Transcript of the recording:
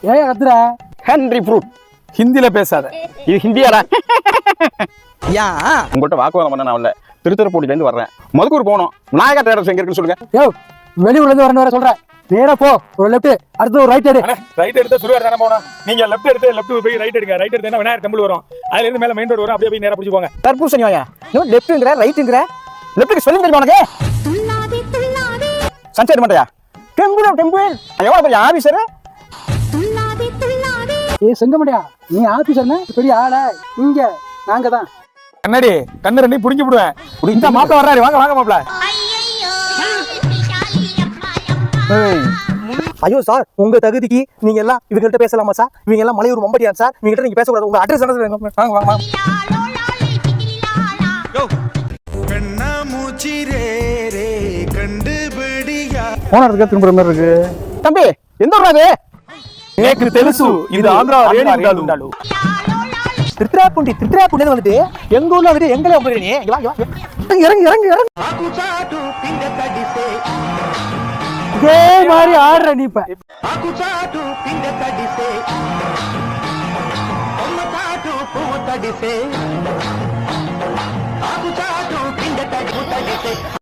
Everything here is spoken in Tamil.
ஏன் கத்துற? Henry fruit. ஹிந்தியில பேசாத. இது ஹிந்தியாடா? ஏன் உங்கள்கிட்ட வாக்குவாதம் பண்ண நான் இல்ல, திருத்துறைப்பூண்டிலேருந்து வர்றேன். மதுக்கூர் போகணும். விநாயகா ட்ரேடர்ஸ் எங்க இருக்குன்னு சொல்லுங்க. யோ, வெளியூர்ல இருந்து வரணும் வர சொல்றேன். நேரா போ, ஒரு லெஃப்ட், அடுத்து ஒரு ரைட் எடு. ரைட் எடுத்தா சுடுகாடு தானே போகணும். நீங்க லெஃப்ட் எடுத்து லெஃப்ட் போய் ரைட் எடுங்க. ரைட் எடுத்தா விநாயகர் டெம்பிள் வரும். அதுல இருந்து மேல மெயின் ரோடு வரும். அப்படியே போய் நேரா பிடிச்சு போங்க. தர்பூசணி வாயா. இன்னும் லெஃப்ட்ங்கற ரைட்ங்கற. லெஃப்ட்க்கு ஸ்பெல்லிங் தெரியுமா உனக்கு? சன்செட் மாட்டயா? டெம்பிள். எவ்வளவு பெரிய ஆபீசர்? ஏய் செங்கமடியா, நீ ஆபீசர்னா பெரிய ஆளா? இங்க நாங்க தான். கண்ணாடி கண்ணு ரெண்டையும் புடிங்கி விடுவேன். இந்த மாப்பிள்ள வர்றாரு. வாங்க வாங்க மாப்பிள்ள. ஐயோ சார், உங்க தகுதிக்கு நீங்க எல்லாம் இவங்கள்ட்ட பேசலாமா சார்? இவங்க எல்லாம் மலையூர் மம்பட்டியான் சார். இவங்கள்ட்ட நீங்க பேசக்கூடாது. உங்க அட்ரஸ் என்ன? வாங்க வாங்க வாங்க. ஓனர் இருக்க திரும்புற மாதிரி இருக்கு. தம்பி, எந்த ஊர்ரா இது? எனக்கு తెలుసు இது ஆந்திரா ரேணிகுண்டாலு. திருத்துறைப்பூண்டி வந்துட்டு எங்க ஊர்ல வந்துட்டு எங்களே போறீங்க. நீ இங்க வா இறங்கு இறங்கு இறங்கு. இதே மாதிரி ஆடுற நீ இப்ப.